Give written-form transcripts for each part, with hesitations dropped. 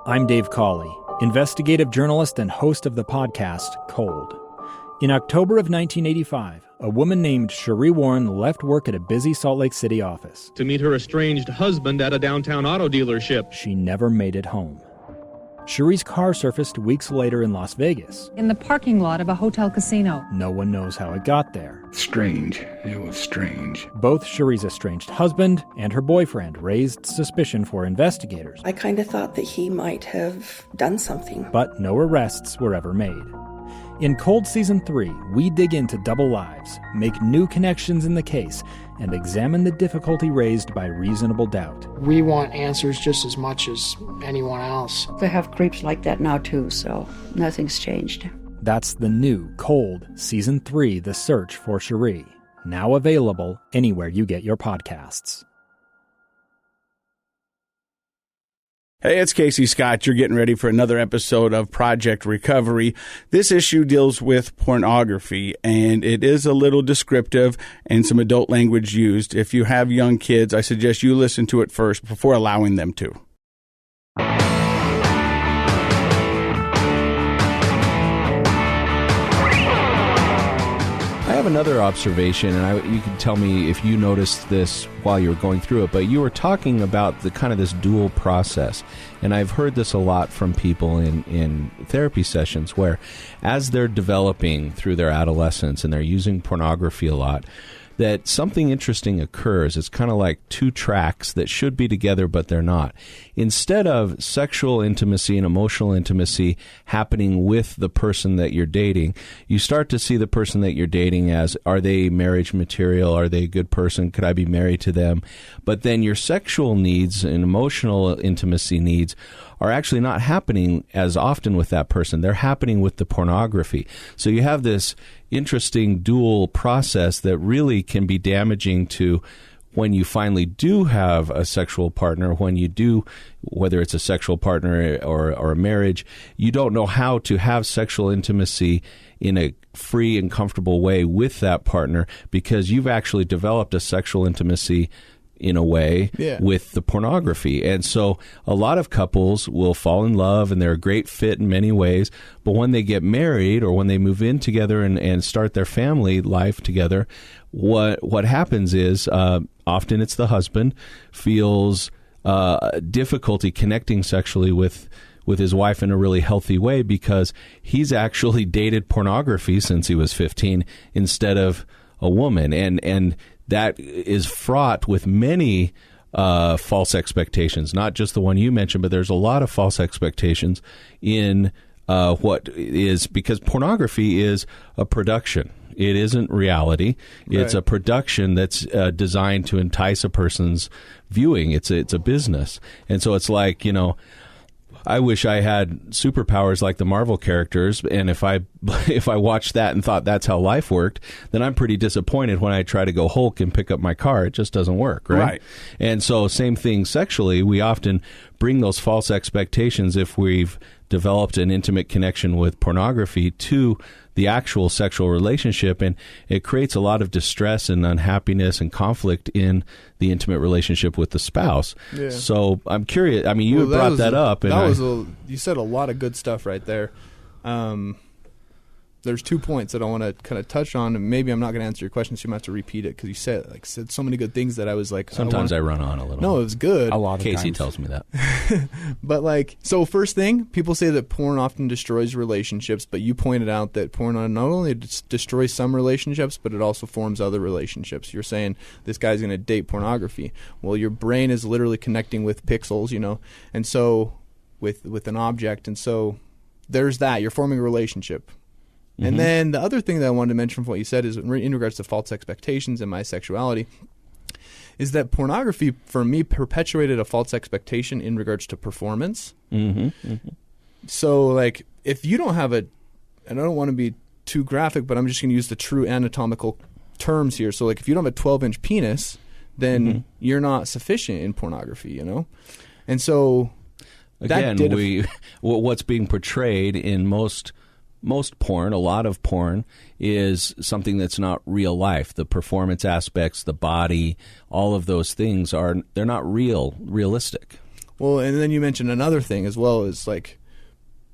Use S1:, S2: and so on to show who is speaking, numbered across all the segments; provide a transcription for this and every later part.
S1: I'm Dave Cawley, investigative journalist and host of the podcast Cold. In October of 1985, a woman named Cherie Warren left work at a busy Salt Lake City office
S2: to meet her estranged husband at a downtown auto dealership.
S1: She never made it home. Cherie's car surfaced weeks later in Las Vegas.
S3: In the parking lot of a hotel casino.
S1: No one knows how it got there.
S4: Strange. It was strange.
S1: Both Cherie's estranged husband and her boyfriend raised suspicion for investigators.
S5: I kind of thought that he might have done something.
S1: But no arrests were ever made. In Cold Season 3, we dig into double lives, make new connections in the case, and examine the difficulty raised by reasonable doubt.
S6: We want answers just as much as anyone else.
S7: They have creeps like that now too, so nothing's changed.
S1: That's the new Cold Season 3, The Search for Cherie, now available anywhere you get your podcasts.
S8: Hey, it's Casey Scott. You're getting ready for another episode of Project Recovery. This issue deals with pornography, and it is a little descriptive and some adult language used. If you have young kids, I suggest you listen to it first before allowing them to.
S9: I have another observation, and you can tell me if you noticed this while you were going through it, but you were talking about the kind of this dual process, and I've heard this a lot from people in therapy sessions where as they're developing through their adolescence and they're using pornography a lot, that something interesting occurs. It's kind of like two tracks that should be together, but they're not. Instead of sexual intimacy and emotional intimacy happening with the person that you're dating, you start to see the person that you're dating as, are they marriage material? Are they a good person? Could I be married to them? But then your sexual needs and emotional intimacy needs are actually not happening as often with that person. They're happening with the pornography. So you have this interesting dual process that really can be damaging to when you finally do have a sexual partner, when you do, whether it's a sexual partner or a marriage, you don't know how to have sexual intimacy in a free and comfortable way with that partner because you've actually developed a sexual intimacy in a way with the pornography. And so a lot of couples will fall in love and they're a great fit in many ways, but when they get married or when they move in together and start their family life together, what happens is often it's the husband feels difficulty connecting sexually with his wife in a really healthy way because he's actually dated pornography since he was 15 instead of a woman. And that is fraught with many false expectations, not just the one you mentioned, but there's a lot of false expectations in what is, because pornography is a production. It isn't reality. It's a production that's designed to entice a person's viewing. It's a business. And so it's like, I wish I had superpowers like the Marvel characters, and if I watched that and thought that's how life worked, then I'm pretty disappointed when I try to go Hulk and pick up my car. It just doesn't work, right? And so same thing sexually. We often bring those false expectations if we've developed an intimate connection with pornography to the actual sexual relationship, and it creates a lot of distress and unhappiness and conflict in the intimate relationship with the spouse. Yeah. So I'm curious. I mean, you brought that up. And
S10: you said a lot of good stuff right there. There's 2 points that I want to kind of touch on, and maybe I'm not going to answer your question, so you might have to repeat it because you said so many good things that I was like.
S9: Sometimes I run on a little.
S10: No, it was good.
S9: A lot of Casey tells me that.
S10: But so first thing, people say that porn often destroys relationships, but you pointed out that porn not only destroys some relationships, but it also forms other relationships. You're saying this guy's going to date pornography. Well, your brain is literally connecting with pixels, and so with an object, and so there's that. You're forming a relationship. And then the other thing that I wanted to mention from what you said is in regards to false expectations and my sexuality is that pornography, for me, perpetuated a false expectation in regards to performance. So, if you don't have and I don't want to be too graphic, but I'm just going to use the true anatomical terms here. So, if you don't have a 12-inch penis, then you're not sufficient in pornography, And so,
S9: again, what's being portrayed in most porn, a lot of porn, is something that's not real life. The performance aspects, the body, all of those things they're not realistic.
S10: Well, and then you mentioned another thing as well, is like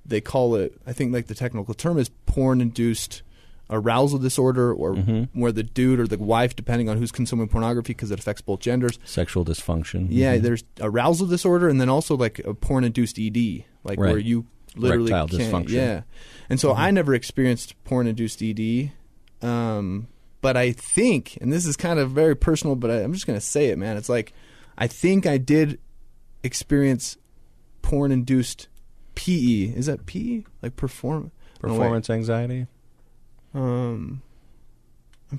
S10: they call it, I think like the technical term is porn-induced arousal disorder, or where the dude or the wife, depending on who's consuming pornography, because it affects both genders.
S9: Sexual dysfunction.
S10: Yeah, there's arousal disorder, and then also like a porn-induced ED, like where you literally
S9: erectile
S10: can't.
S9: dysfunction.
S10: Yeah, and so I never experienced porn-induced ED, but I think, and this is kind of very personal, but I'm just gonna say it, man. It's like I think I did experience porn-induced PE. Is that PE? Like performance
S9: anxiety?
S10: I'm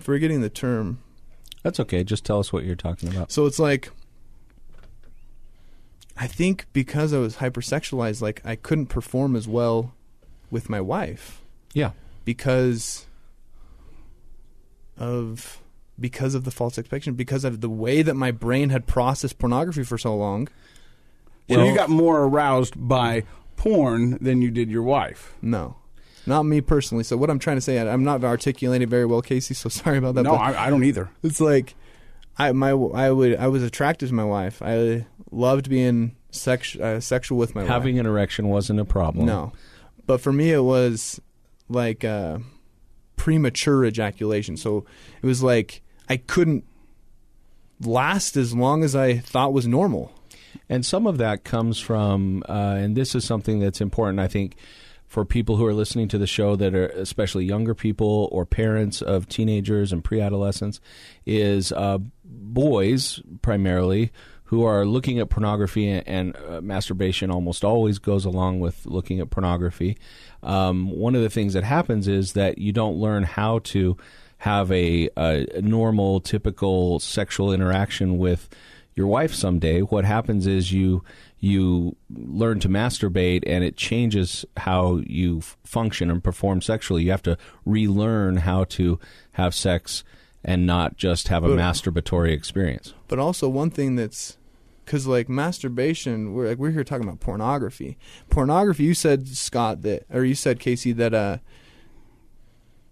S10: forgetting the term.
S9: That's okay. Just tell us what you're talking about.
S10: So it's like, I think because I was hypersexualized, like I couldn't perform as well with my wife.
S9: Yeah.
S10: Because of the false expectation, because of the way that my brain had processed pornography for so long.
S8: So you got more aroused by porn than you did your wife.
S10: No. Not me personally. So what I'm trying to say, I'm not articulating very well, Casey, so sorry about that.
S8: No, I don't either.
S10: It's like I was attracted to my wife. I loved being sexual with my wife.
S9: Having an erection wasn't a problem.
S10: No. But for me it was like premature ejaculation. So it was like I couldn't last as long as I thought was normal.
S9: And some of that comes from, and this is something that's important, I think, for people who are listening to the show that are especially younger people or parents of teenagers and pre-adolescents, is boys primarily who are looking at pornography, and masturbation almost always goes along with looking at pornography. One of the things that happens is that you don't learn how to have a normal, typical sexual interaction with your wife someday. What happens is you learn to masturbate, and it changes how you function and perform sexually. You have to relearn how to have sex and not just have a masturbatory experience. But also one thing that's, because like masturbation, we're here talking about pornography. Pornography, you said, Scott, or you said, Casey, that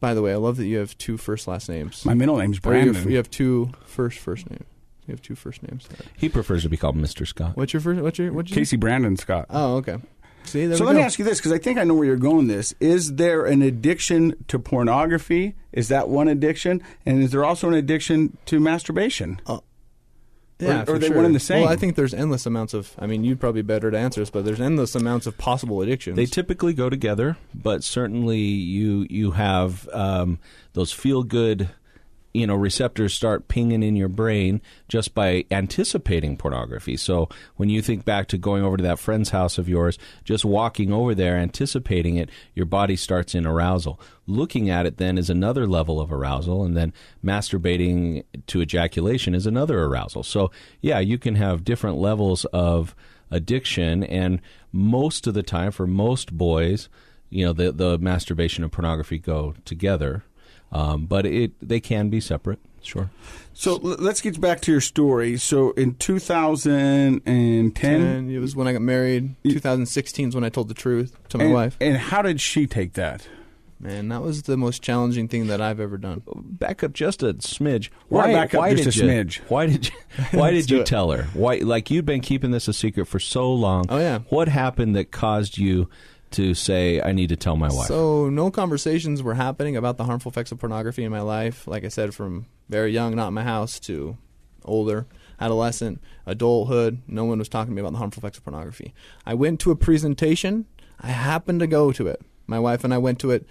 S9: by the way, I love that you have two first last names.
S8: My middle name's Brandon.
S10: You have two first names. You have two first names.
S9: He prefers to be called Mr. Scott.
S10: What's your
S8: Casey Brandon Scott.
S10: Oh, okay. See,
S8: so let me ask you this, because I think I know where you're going with this. Is there an addiction to pornography? Is that one addiction? And is there also an addiction to masturbation?
S10: Yeah,
S8: or are they one and the same?
S10: Well, I think there's endless amounts of, I mean, you'd probably be better to answer this, but there's endless amounts of possible addictions.
S9: They typically go together, but certainly you have those feel-good receptors start pinging in your brain just by anticipating pornography. So when you think back to going over to that friend's house of yours, just walking over there, anticipating it, your body starts in arousal. Looking at it then is another level of arousal, and then masturbating to ejaculation is another arousal. So yeah, you can have different levels of addiction, and most of the time for most boys, the masturbation and pornography go together. But they can be separate, sure.
S8: So let's get back to your story. So in 2010...
S10: it was when I got married. 2016 is when I told the truth to my wife.
S8: And how did she take that?
S10: Man, that was the most challenging thing that I've ever done.
S9: Back up just a smidge.
S8: Why smidge?
S9: Why did you tell her? Why, like, you'd been keeping this a secret for so long.
S10: Oh, yeah.
S9: What happened that caused you to say, I need to tell my wife?
S10: So no conversations were happening about the harmful effects of pornography in my life. Like I said, from very young, not in my house, to older, adolescent, adulthood, no one was talking to me about the harmful effects of pornography. I went to a presentation. I happened to go to it. My wife and I went to it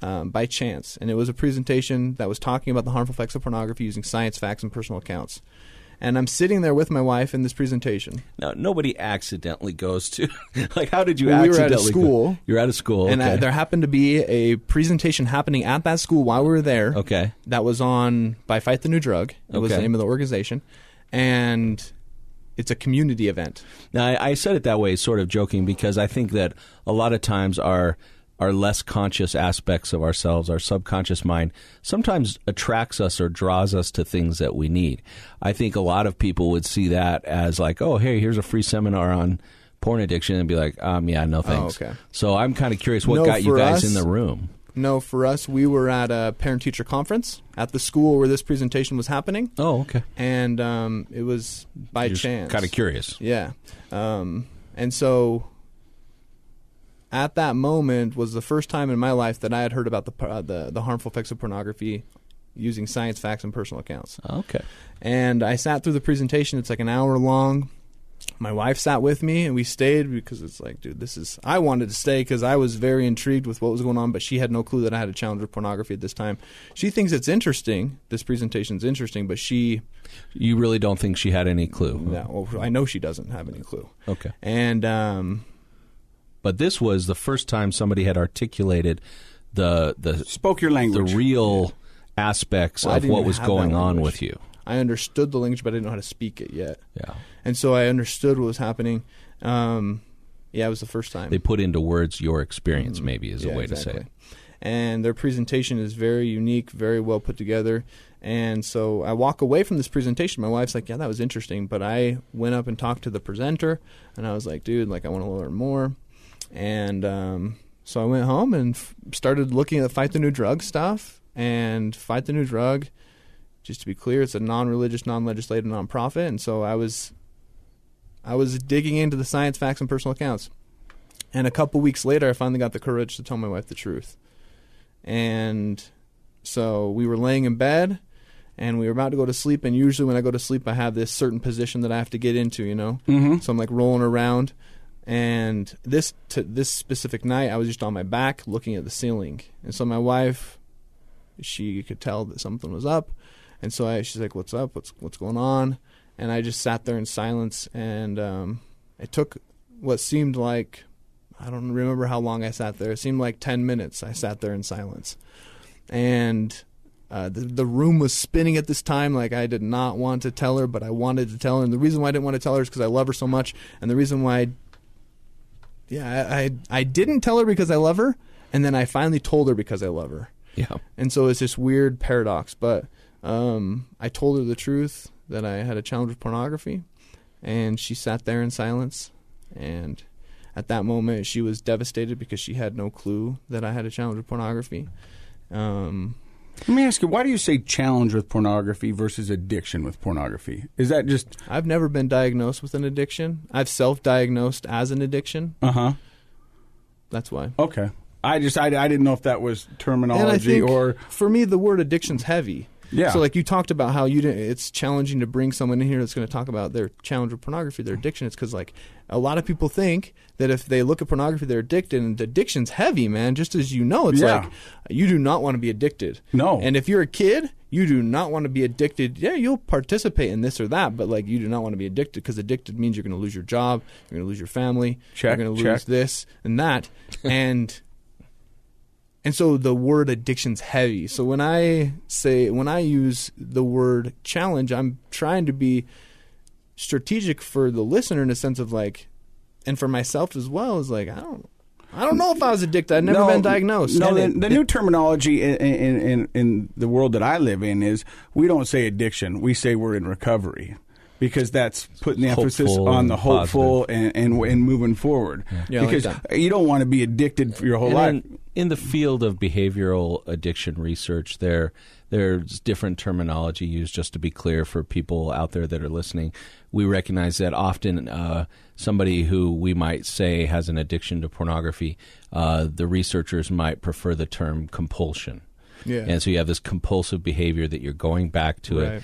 S10: by chance. And it was a presentation that was talking about the harmful effects of pornography using science, facts, and personal accounts. And I'm sitting there with my wife in this presentation.
S9: Now, nobody accidentally goes to... like, how did you
S10: we
S9: accidentally...
S10: were at a school.
S9: You're at a school,
S10: and
S9: okay.
S10: There happened to be a presentation happening at that school while we were there.
S9: Okay.
S10: That was on by Fight the New Drug. It was the name of the organization. And it's a community event.
S9: Now, I said it that way, sort of joking, because I think that a lot of times our less conscious aspects of ourselves, our subconscious mind, sometimes attracts us or draws us to things that we need. I think a lot of people would see that as like, oh, hey, here's a free seminar on porn addiction, and be like, yeah, no thanks.
S10: Oh, okay.
S9: So I'm kind of curious what got you guys in the room.
S10: No, for us, we were at a parent-teacher conference at the school where this presentation was happening.
S9: Oh, okay.
S10: And it was by chance.
S9: Kind of curious.
S10: Yeah. And so at that moment was the first time in my life that I had heard about the harmful effects of pornography using science, facts, and personal accounts.
S9: Okay.
S10: And I sat through the presentation. It's like an hour long. My wife sat with me, and we stayed because it's like, dude, I wanted to stay because I was very intrigued with what was going on, but she had no clue that I had a challenge with pornography at this time. She thinks it's interesting. This presentation's interesting, but You
S9: really don't think she had any clue?
S10: No, well, I know she doesn't have any clue.
S9: Okay.
S10: And
S9: but this was the first time somebody had articulated the
S8: spoke your language,
S9: the real aspects of what was going on with you.
S10: I understood the language, but I didn't know how to speak it yet.
S9: Yeah.
S10: And so I understood what was happening. It was the first time.
S9: They put into words your experience, maybe, is a way to say it.
S10: And their presentation is very unique, very well put together. And so I walk away from this presentation. My wife's like, yeah, that was interesting. But I went up and talked to the presenter, and I was like, dude, I want to learn more. And so I went home and started looking at Fight the New Drug stuff. And Fight the New Drug, just to be clear, it's a non-religious, non-legislative nonprofit. And so I was digging into the science, facts, and personal accounts. And a couple weeks later, I finally got the courage to tell my wife the truth. And so we were laying in bed, and we were about to go to sleep. And usually when I go to sleep, I have this certain position that I have to get into,
S8: Mm-hmm.
S10: So I'm rolling around. And this specific night, I was just on my back looking at the ceiling. And so my wife, she could tell that something was up. And so she's like, what's up? What's going on? And I just sat there in silence. And it took what seemed like, I don't remember how long I sat there. It seemed like 10 minutes I sat there in silence. And the room was spinning at this time. I did not want to tell her, but I wanted to tell her. And the reason why I didn't want to tell her is because I love her so much. And the reason why I didn't tell her because I love her. And then I finally told her because I love her.
S9: Yeah.
S10: And so it's this weird paradox. But I told her the truth that I had a challenge with pornography, and she sat there in silence. And at that moment, she was devastated because she had no clue that I had a challenge with pornography.
S8: Let me ask you, why do you say challenge with pornography versus addiction with pornography? Is that just...
S10: I've never been diagnosed with an addiction. I've self-diagnosed as an addiction.
S8: Uh-huh.
S10: That's why.
S8: Okay. I didn't know if that was terminology or...
S10: For me, the word addiction's heavy.
S8: Yeah.
S10: So you talked about how it's challenging to bring someone in here that's going to talk about their challenge with pornography, their addiction. It's because a lot of people think that if they look at pornography, they're addicted, and addiction's heavy, man. Just as you know, it's you do not want to be addicted.
S8: No.
S10: And if you're a kid, you do not want to be addicted. Yeah, you'll participate in this or that, but you do not want to be addicted, because addicted means you're going to lose your job, you're going to lose your family, you're going to lose this and that, And so the word addiction's heavy. So when I use the word challenge, I'm trying to be strategic for the listener in a sense of and for myself as well, is I don't know if I was addicted. I've never been diagnosed.
S8: No, the new terminology in the world that I live in is we don't say addiction. We say we're in recovery. Because that's putting the emphasis on the hopeful and moving forward.
S10: Yeah,
S8: because you don't want to be addicted for your whole life.
S9: In the field of behavioral addiction research, there's different terminology used, just to be clear for people out there that are listening. We recognize that often somebody who we might say has an addiction to pornography, the researchers might prefer the term compulsion.
S10: Yeah.
S9: And so you have this compulsive behavior that you're going back to it.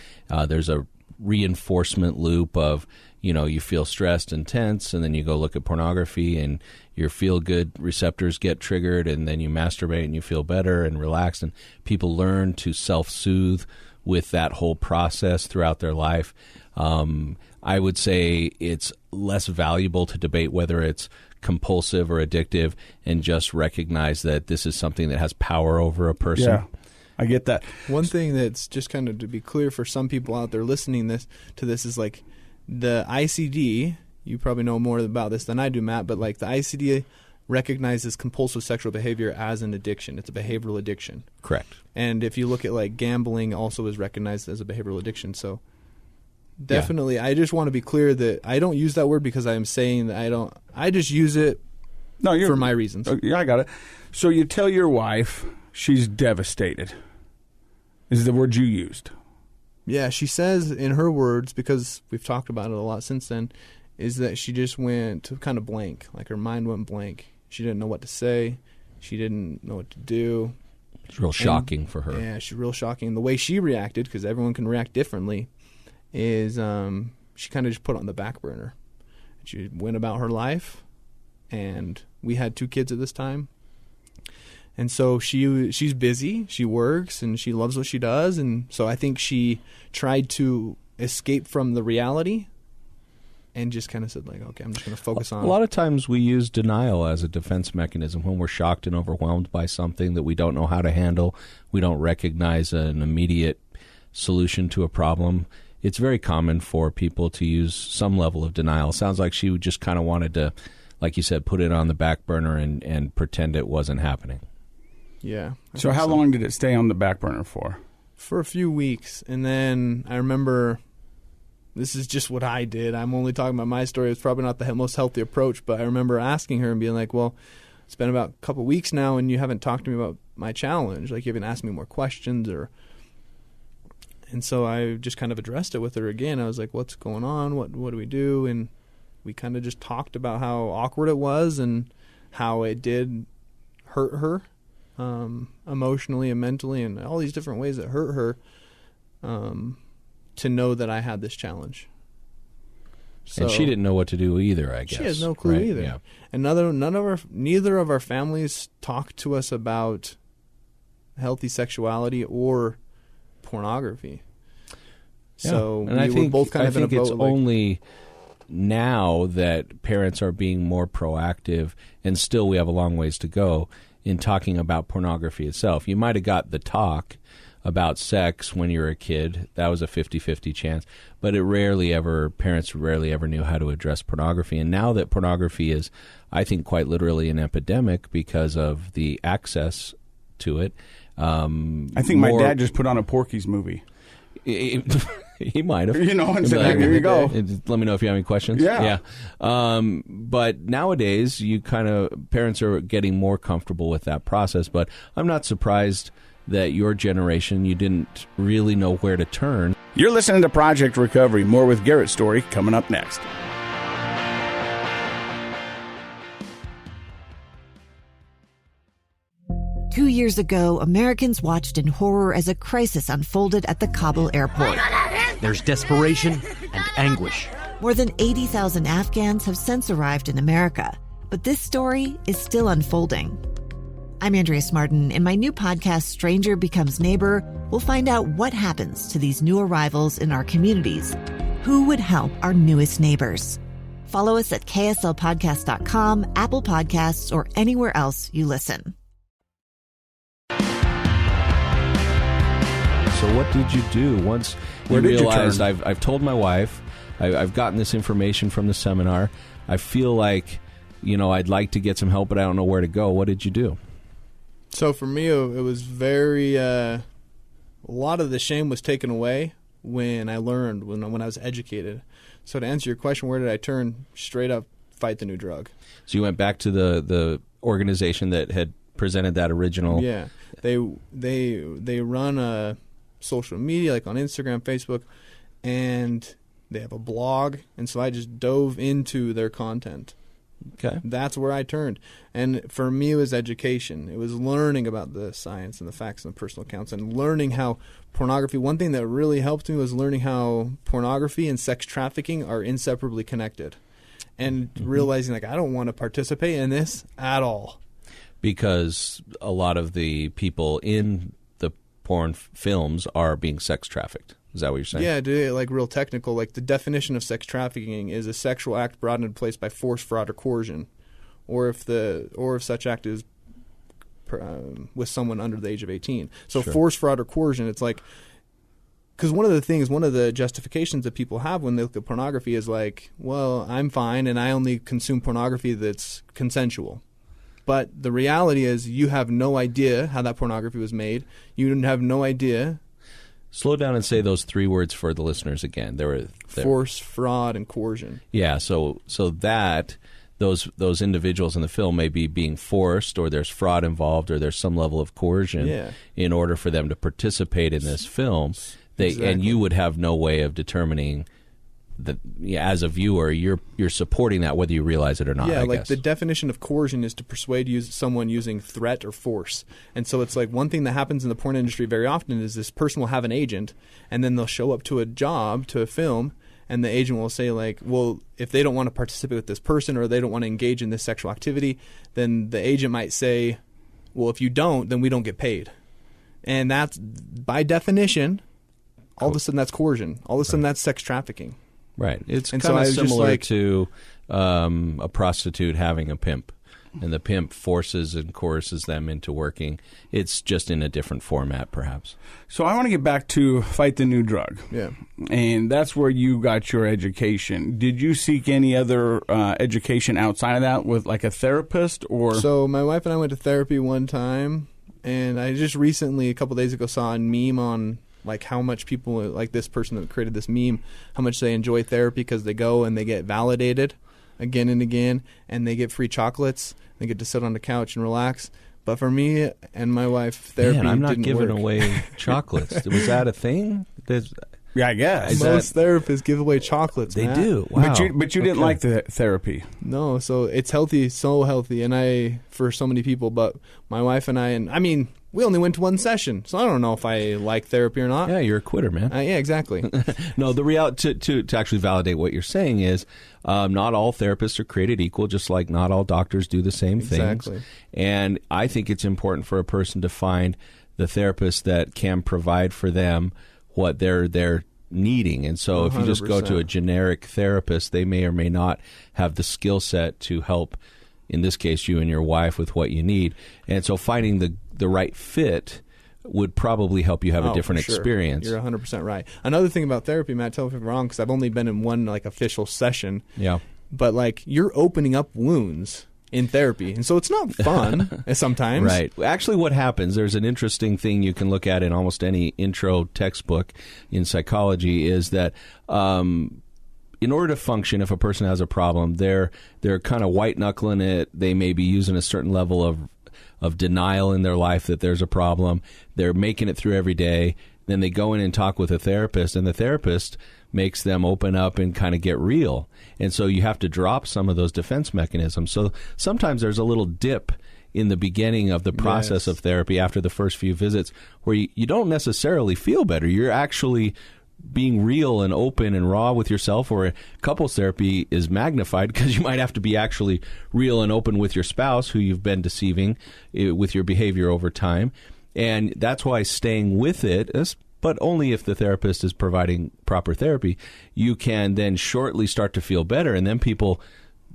S9: There's a reinforcement loop of, you feel stressed and tense, and then you go look at pornography, and your feel-good receptors get triggered, and then you masturbate and you feel better and relaxed, and people learn to self-soothe with that whole process throughout their life. I would say it's less valuable to debate whether it's compulsive or addictive, and just recognize that this is something that has power over a person.
S8: Yeah. I get that.
S10: One thing that's just kind of to be clear for some people out there listening to this is the ICD. You probably know more about this than I do, Matt, but the ICD recognizes compulsive sexual behavior as an addiction. It's a behavioral addiction.
S9: Correct.
S10: And if you look at gambling, also is recognized as a behavioral addiction. So definitely, I just want to be clear that I don't use that word because I am saying that I don't. I just use it for my reasons.
S8: Yeah, I got it. So you tell your wife she's devastated, is the word you used.
S10: Yeah, she says in her words, because we've talked about it a lot since then, is that she just went kind of blank. Like her mind went blank. She didn't know what to say. She didn't know what to do.
S9: It's real shocking for her.
S10: Yeah, she's real shocking. The way she reacted, because everyone can react differently, is she kind of just put it on the back burner. She went about her life, and we had 2 kids at this time. And so she's busy, she works, and she loves what she does. And so I think she tried to escape from the reality and just kind of said, like, okay, I'm just going to focus on...
S9: A lot of times we use denial as a defense mechanism when we're shocked and overwhelmed by something that we don't know how to handle. We don't recognize an immediate solution to a problem. It's very common for people to use some level of denial. Sounds like she just kind of wanted to, like you said, put it on the back burner and pretend it wasn't happening.
S10: Yeah.
S8: So how long did it stay on the back burner for?
S10: For a few weeks. And then I remember, this is just what I did. I'm only talking about my story. It's probably not the most healthy approach, but I remember asking her and being like, well, it's been about a couple weeks now and you haven't talked to me about my challenge. Like, you haven't asked me more questions or... And so I just kind of addressed it with her again. I was like, what's going on? What do we do? And we kind of just talked about how awkward it was and how it did hurt her emotionally and mentally and all these different ways that hurt her to know that I had this challenge. So,
S9: and she didn't know what to do either, I guess.
S10: She has no clue
S9: right?
S10: either.
S9: Yeah.
S10: And neither of our families talked to us about healthy sexuality or pornography.
S9: Yeah.
S10: So
S9: and I
S10: were
S9: think,
S10: both kind of in a boat.
S9: It's only now that parents are being more proactive, and still we have a long ways to go in talking about pornography itself. You might have got the talk about sex when you were a kid. That was a 50-50 chance. But parents rarely ever knew how to address pornography. And now that pornography is, I think, quite literally an epidemic because of the access to it.
S8: I think my dad just put on a Porky's movie.
S9: He might have.
S8: And said, like, here you go.
S9: Let me know if you have any questions.
S8: Yeah.
S9: But nowadays, parents are getting more comfortable with that process. But I'm not surprised that your generation, you didn't really know where to turn.
S8: You're listening to Project Recovery. More with Garrett's story coming up next.
S11: Two years ago, Americans watched in horror as a crisis unfolded at the Kabul airport.
S12: There's desperation and anguish.
S11: More than 80,000 Afghans have since arrived in America, but this story is still unfolding. I'm Andrea Smartin. In my new podcast, Stranger Becomes Neighbor, we'll find out what happens to these new arrivals in our communities. Who would help our newest neighbors? Follow us at kslpodcast.com, Apple Podcasts, or anywhere else you listen.
S9: So what did you do once you realized I've told my wife, I've gotten this information from the seminar, I feel like, I'd like to get some help, but I don't know where to go. What did you do?
S10: So for me, it was very, a lot of the shame was taken away when I learned, when I was educated. So to answer your question, where did I turn? Straight up, fight the new drug.
S9: So you went back to the organization that had presented that original.
S10: Yeah, they run a social media, like on Instagram, Facebook, and they have a blog, and so I just dove into their content.
S9: Okay.
S10: That's where I turned. And for me, it was education. It was learning about the science and the facts and the personal accounts and learning how pornography, one thing that really helped me was learning how pornography and sex trafficking are inseparably connected and realizing, like, I don't want to participate in this at all.
S9: Because a lot of the people in the porn films are being sex trafficked. Is that what you're saying?
S10: Yeah, to get, like, real technical, like the definition of sex trafficking is a sexual act brought into place by force, fraud, or coercion, or if such act is with someone under the age of 18. So
S9: Sure.
S10: Force, fraud, or coercion, it's like, because one of the justifications that people have when they look at pornography is like, well, I'm fine and I only consume pornography that's consensual. But the reality is you have no idea how that pornography was made. You have no idea.
S9: Slow down and say those three words for the listeners again. There were
S10: Force, fraud, and coercion.
S9: Yeah, so that those individuals in the film may be being forced, or there's fraud involved, or there's some level of coercion in order for them to participate in this film. And you would have no way of determining that, as a viewer, you're supporting that whether you realize it or not.
S10: Yeah,
S9: I
S10: like
S9: guess.
S10: the definition of coercion is to persuade someone using threat or force. And so it's like one thing that happens in the porn industry very often is this person will have an agent, and then they'll show up to a job, to a film, and the agent will say, like, well, if they don't want to participate with this person or they don't want to engage in this sexual activity, then the agent might say, well, if you don't, then we don't get paid. And that's, by definition, all of a sudden that's coercion. All of a sudden that's sex trafficking.
S9: Right. It's
S10: and
S9: kind of
S10: so
S9: similar to a prostitute having a pimp, and the pimp forces and coerces them into working. It's just in a different format, perhaps.
S8: So I want to get back to Fight the New Drug.
S10: Yeah.
S8: And that's where you got your education. Did you seek any other education outside of that with like a therapist? Or
S10: So my wife and I went to therapy one time, and I just recently, a couple days ago, saw a meme on like how much people, like this person that created this meme, how much they enjoy therapy because they go and they get validated again and again, and they get free chocolates. They get to sit on the couch and relax. But for me and my wife, therapy didn't work.
S9: Man, I'm not giving away chocolates. Was that a thing?
S8: Yeah, I guess.
S10: Most therapists give away chocolates.
S9: They
S10: Matt.
S9: do. Wow.
S8: But you didn't like the therapy.
S10: No, so it's healthy, so healthy, and for so many people. But my wife and I mean, we only went to one session, so I don't know if I like therapy or not.
S9: Yeah, you're a quitter, man.
S10: Yeah, exactly.
S9: No, the reality to actually validate what you're saying is not all therapists are created equal, just like not all doctors do the same things.
S10: Exactly.
S9: And I think it's important for a person to find the therapist that can provide for them what they're needing. And so if you just go to a generic therapist, they may or may not have the skill set to help, in this case, you and your wife with what you need. And so finding the right fit would probably help you have a different experience.
S10: You're 100% right. Another thing about therapy, Matt, tell me if I'm wrong, because I've only been in one like official session.
S9: Yeah.
S10: But like you're opening up wounds in therapy, and so it's not fun sometimes.
S9: Right. Actually, what happens, there's an interesting thing you can look at in almost any intro textbook in psychology, is that in order to function, if a person has a problem, they're kind of white-knuckling it. They may be using a certain level of denial in their life that there's a problem. They're making it through every day. Then they go in and talk with a therapist, and the therapist makes them open up and kind of get real. And so you have to drop some of those defense mechanisms. So sometimes there's a little dip in the beginning of the process of therapy after the first few visits where you don't necessarily feel better. You're actually being real and open and raw with yourself, or couples therapy is magnified because you might have to be actually real and open with your spouse who you've been deceiving with your behavior over time. And that's why staying with it, but only if the therapist is providing proper therapy, you can then shortly start to feel better. And then people,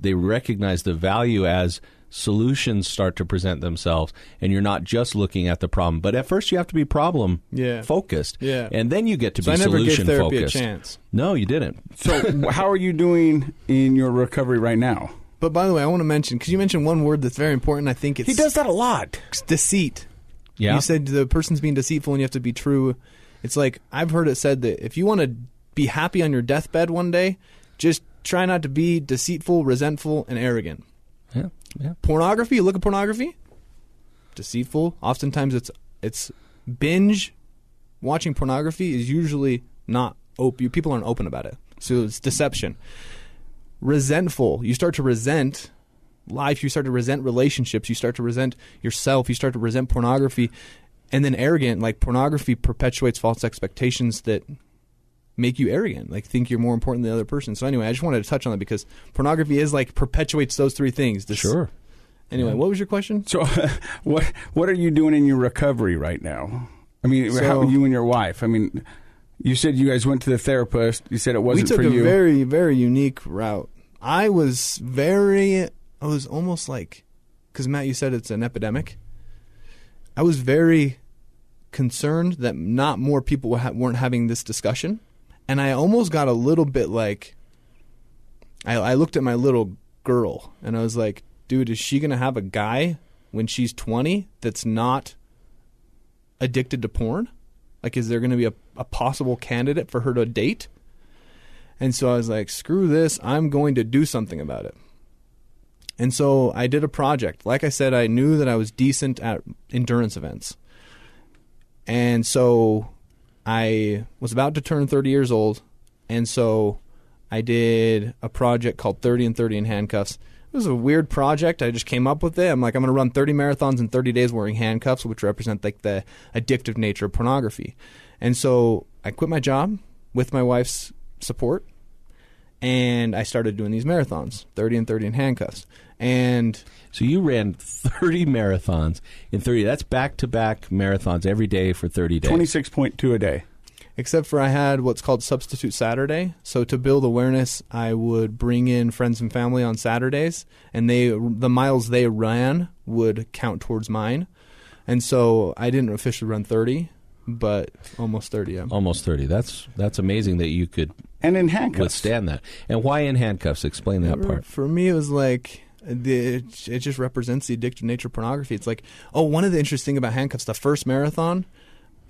S9: they recognize the value as solutions start to present themselves, and you're not just looking at the problem. But at first you have to be problem focused.
S10: Yeah.
S9: And then you get to be
S10: I never
S9: solution
S10: gave therapy
S9: focused.
S10: a chance.
S9: No, you didn't.
S8: So how are you doing in your recovery right now?
S10: But by the way, I want to mention, because you mentioned one word that's very important. I think it's...
S8: He does that a lot.
S10: Deceit.
S9: Yeah.
S10: You said the person's being deceitful and you have to be true. It's like, I've heard it said that if you want to be happy on your deathbed one day, just try not to be deceitful, resentful, and arrogant.
S9: Yeah. Yeah.
S10: Pornography, you look at pornography, deceitful. Oftentimes it's binge. Watching pornography is usually not open. People aren't open about it. So it's deception. Resentful. You start to resent life. You start to resent relationships. You start to resent yourself. You start to resent pornography. And then arrogant, like pornography perpetuates false expectations that make you arrogant, like think you're more important than the other person. So anyway, I just wanted to touch on that because pornography is like perpetuates those three things.
S9: Sure.
S10: Anyway, what was your question?
S8: So what are you doing in your recovery right now? I mean, how you and your wife? I mean, you said you guys went to the therapist. You said it wasn't for you.
S10: We took a very, very unique route. I was almost like, because Matt, you said it's an epidemic. I was very concerned that not more people weren't having this discussion. And I almost got a little bit like, I looked at my little girl and I was like, dude, is she going to have a guy when she's 20 that's not addicted to porn? Like, is there going to be a possible candidate for her to date? And so I was like, screw this. I'm going to do something about it. And so I did a project. Like I said, I knew that I was decent at endurance events. And so I was about to turn 30 years old, and so I did a project called 30 and 30 in handcuffs. It was a weird project. I just came up with it. I'm like, I'm going to run 30 marathons in 30 days wearing handcuffs, which represent like the addictive nature of pornography. And so I quit my job with my wife's support, and I started doing these marathons, 30 and 30 in handcuffs. And
S9: so you ran 30 marathons in 30. That's back-to-back marathons every day for 30 days.
S8: 26.2 a day.
S10: Except for I had what's called Substitute Saturday. So to build awareness, I would bring in friends and family on Saturdays, and the miles they ran would count towards mine. And so I didn't officially run 30, but almost 30, yeah.
S9: Almost 30. That's amazing that you could
S8: and in handcuffs.
S9: Withstand that. And why in handcuffs? Explain that part.
S10: For me, it was like... It just represents the addictive nature of pornography. It's like, one of the interesting things about handcuffs, the first marathon,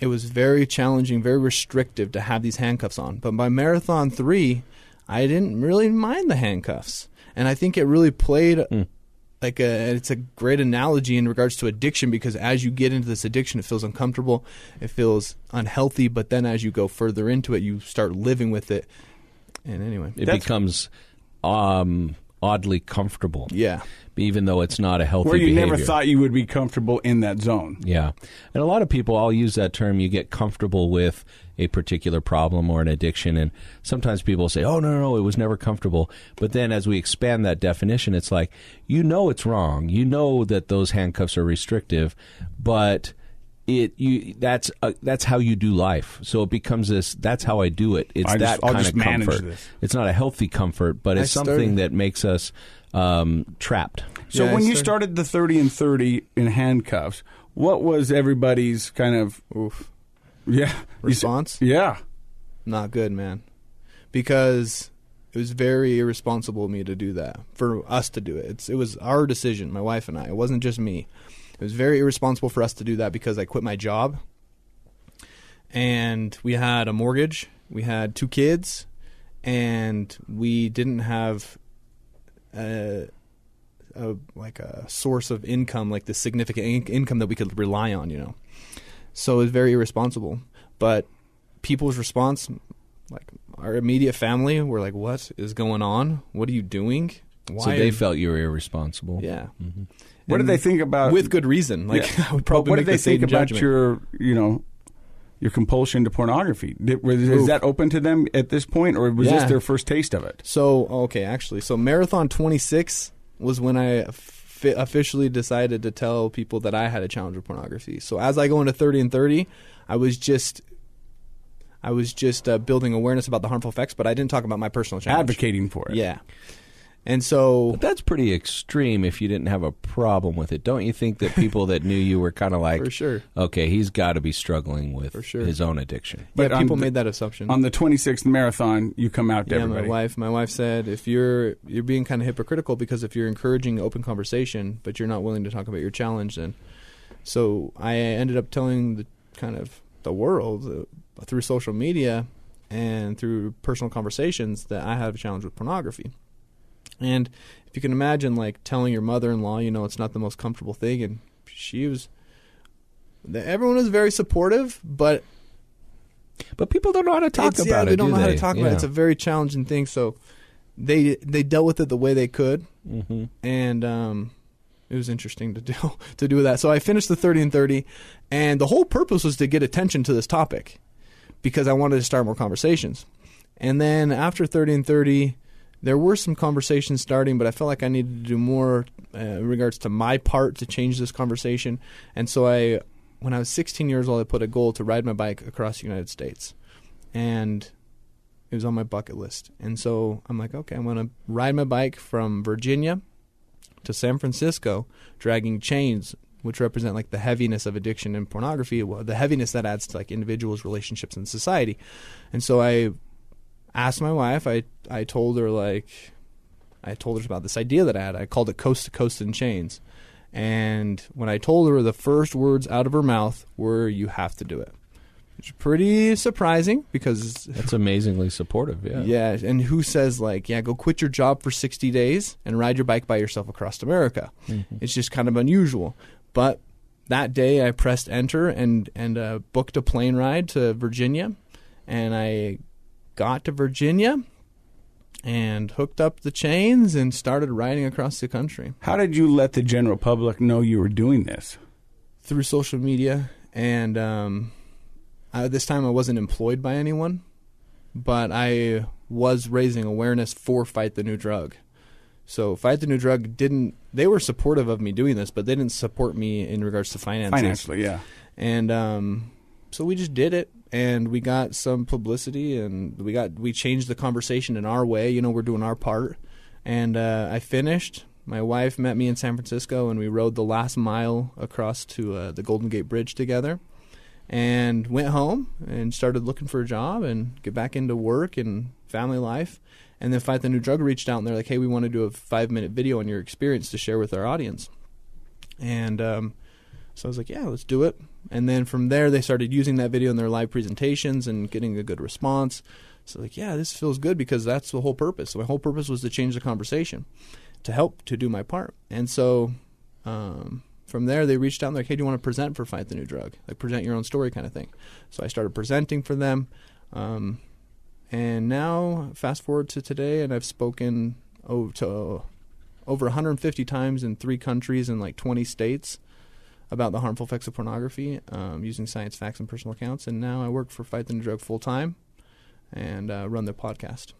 S10: it was very challenging, very restrictive to have these handcuffs on. But by marathon 3, I didn't really mind the handcuffs. And I think it really played it's a great analogy in regards to addiction, because as you get into this addiction, it feels uncomfortable, it feels unhealthy, but then as you go further into it, you start living with it. And anyway.
S9: It becomes... oddly comfortable.
S10: Yeah.
S9: Even though it's not a healthy
S8: behavior. Where you
S9: behavior.
S8: never thought you would be comfortable in that zone.
S9: Yeah. And a lot of people, I'll use that term, you get comfortable with a particular problem or an addiction, and sometimes people say, oh, no, it was never comfortable. But then as we expand that definition, it's like, you know it's wrong. You know that those handcuffs are restrictive, but... that's how you do life. So it becomes this. That's how I do it. It's that kind of comfort. It's not a healthy comfort, but it's something that makes us trapped.
S8: So when you started the 30 and 30 in handcuffs, what was everybody's kind of
S10: response?
S8: Yeah,
S10: not good, man, because it was very irresponsible of me to do that. For us to do it, it was our decision, my wife and I. It wasn't just me. It was very irresponsible for us to do that because I quit my job, and we had a mortgage, we had 2 kids, and we didn't have a source of income, like the significant income that we could rely on, you know. So it was very irresponsible. But people's response, like our immediate family, were like, "What is going on? What are you doing?" Why?
S9: So they felt you were irresponsible.
S10: Yeah.
S9: Mm-hmm.
S8: What did they think about...
S10: With good reason. Like, I would probably
S8: what
S10: make
S8: did they
S10: the same
S8: think about
S10: judgment.
S8: your compulsion to pornography? Is that open to them at this point, or was this their first taste of it?
S10: So Marathon 26 was when I officially decided to tell people that I had a challenge with pornography. So as I go into 30 and 30, I was just building awareness about the harmful effects, but I didn't talk about my personal challenge.
S8: Advocating for it.
S10: Yeah. And so...
S9: But that's pretty extreme if you didn't have a problem with it. Don't you think that people that knew you were kind of like,
S10: for sure,
S9: okay, he's got to be struggling with his own addiction?
S10: But people made that assumption.
S8: On the 26th marathon, you come out to everybody.
S10: My wife said, if you're being kind of hypocritical, because if you're encouraging open conversation, but you're not willing to talk about your challenge, then... So I ended up telling the world through social media and through personal conversations that I have a challenge with pornography. And if you can imagine, like, telling your mother-in-law, it's not the most comfortable thing, and everyone was very supportive, but
S9: people don't know how to talk about it.
S10: They don't know how to talk about it. It's a very challenging thing. So they dealt with it the way they could, and it was interesting to do that. So I finished the 30 and 30, and the whole purpose was to get attention to this topic because I wanted to start more conversations. And then after 30 and 30. There were some conversations starting, but I felt like I needed to do more in regards to my part to change this conversation. And so when I was 16 years old, I put a goal to ride my bike across the United States. And it was on my bucket list. And so I'm like, okay, I'm going to ride my bike from Virginia to San Francisco, dragging chains, which represent like the heaviness of addiction and pornography, the heaviness that adds to like individuals' relationships and society. And so I asked my wife, I told her about this idea that I had. I called it Coast to Coast in Chains. And when I told her, the first words out of her mouth were, "You have to do it." which is pretty surprising because
S9: that's amazingly supportive. Yeah.
S10: Yeah, and who says like, yeah, go quit your job for 60 days and ride your bike by yourself across America? Mm-hmm. It's just kind of unusual. But that day I pressed enter and booked a plane ride to Virginia, and I got to Virginia and hooked up the chains and started riding across the country.
S8: How did you let the general public know you were doing this?
S10: Through social media, and this time I wasn't employed by anyone, but I was raising awareness for Fight the New Drug. So Fight the New Drug they were supportive of me doing this, but they didn't support me in regards to finances.
S8: Financially, yeah.
S10: And so we just did it. And we got some publicity, and we changed the conversation in our way. You know, we're doing our part. And I finished. My wife met me in San Francisco, and we rode the last mile across to the Golden Gate Bridge together, and went home and started looking for a job and get back into work and family life. And then Fight the New Drug reached out, and they're like, hey, we want to do a 5-minute video on your experience to share with our audience. And so I was like, yeah, let's do it. And then from there, they started using that video in their live presentations and getting a good response. So like, yeah, this feels good because that's the whole purpose. So my whole purpose was to change the conversation, to help to do my part. And so from there, they reached out and they're like, hey, do you want to present for Fight the New Drug? Like present your own story kind of thing. So I started presenting for them. And now, fast forward to today, and I've spoken over 150 times in 3 countries and like 20 states about the harmful effects of pornography, using science, facts, and personal accounts. And now I work for Fight the New Drug full-time and run their podcast.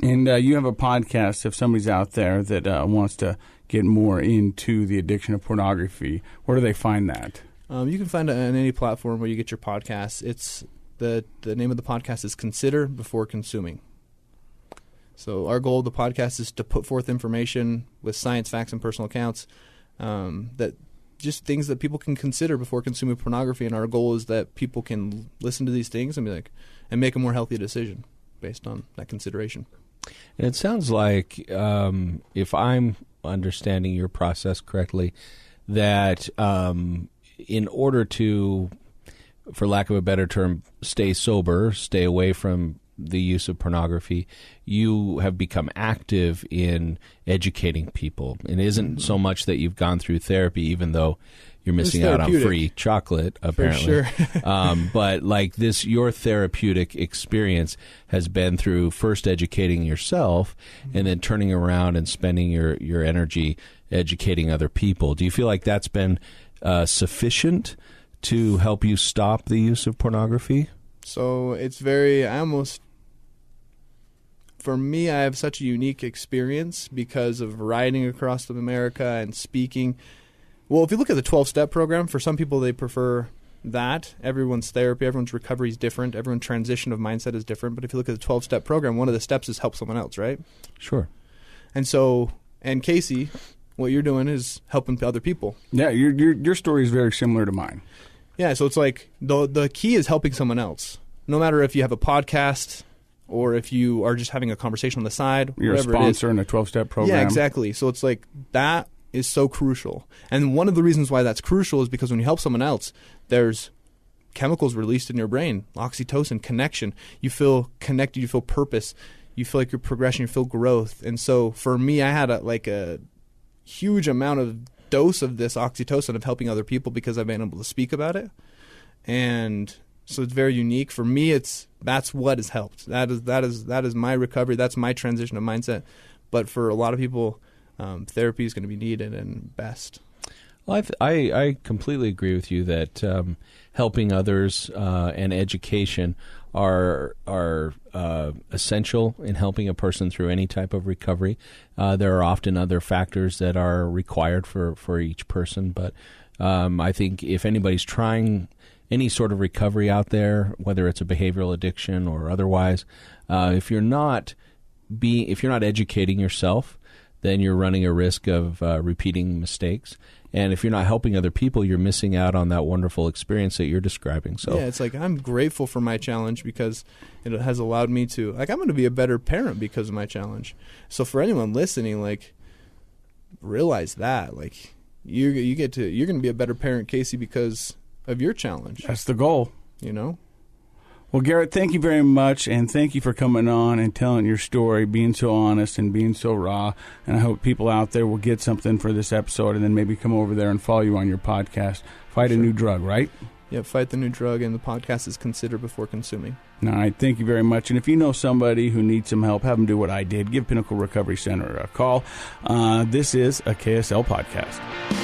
S8: And you have a podcast if somebody's out there that wants to get more into the addiction of pornography. Where do they find that?
S10: You can find it on any platform where you get your podcasts. It's the name of the podcast is Consider Before Consuming. So our goal of the podcast is to put forth information with science, facts, and personal accounts that just things that people can consider before consuming pornography. And our goal is that people can listen to these things and be like, and make a more healthy decision based on that consideration.
S9: And it sounds like, if I'm understanding your process correctly, that in order to, for lack of a better term, stay sober, stay away from the use of pornography, you have become active in educating people. It isn't so much that you've gone through therapy, even though you're missing out on free chocolate, apparently.
S10: For sure.
S9: But like this, your therapeutic experience has been through first educating yourself and then turning around and spending your energy educating other people. Do you feel like that's been sufficient to help you stop the use of pornography?
S10: So it's for me, I have such a unique experience because of riding across America and speaking. Well, if you look at the 12-step program, for some people they prefer that. Everyone's therapy, everyone's recovery is different. Everyone's transition of mindset is different. But if you look at the 12-step program, one of the steps is help someone else, right?
S9: Sure.
S10: And so, and Casey, what you're doing is helping other people.
S8: Yeah, your story is very similar to mine.
S10: Yeah, so it's like the key is helping someone else. No matter if you have a podcast or if you are just having a conversation on the side.
S8: You're a sponsor in a 12-step program.
S10: Yeah, exactly. So it's like that is so crucial. And one of the reasons why that's crucial is because when you help someone else, there's chemicals released in your brain, oxytocin, connection. You feel connected, you feel purpose, you feel like your progression, you feel growth. And so for me, I had a huge amount of dose of this oxytocin of helping other people because I've been able to speak about it. And so it's very unique. For me, that's what has helped. That is my recovery. That's my transition of mindset. But for a lot of people, therapy is going to be needed and best.
S9: Well, I completely agree with you that helping others and education are essential in helping a person through any type of recovery. There are often other factors that are required for each person, but I think if anybody's trying any sort of recovery out there, whether it's a behavioral addiction or otherwise, if you're not educating yourself, then you're running a risk of repeating mistakes. And if you're not helping other people, you're missing out on that wonderful experience that you're describing. So
S10: yeah, it's like I'm grateful for my challenge because it has allowed me to, like, I'm going to be a better parent because of my challenge. So for anyone listening, like, realize that, like, you're going to be a better parent, Casey, because of your challenge.
S8: That's the goal.
S10: You know?
S8: Well, Garrett, thank you very much, and thank you for coming on and telling your story, being so honest and being so raw. And I hope people out there will get something for this episode and then maybe come over there and follow you on your podcast. Fight a New Drug, right?
S10: Yep, Fight the New Drug, and the podcast is Consider Before Consuming. All
S8: right, thank you very much. And if you know somebody who needs some help, have them do what I did. Give Pinnacle Recovery Center a call. This is a KSL podcast.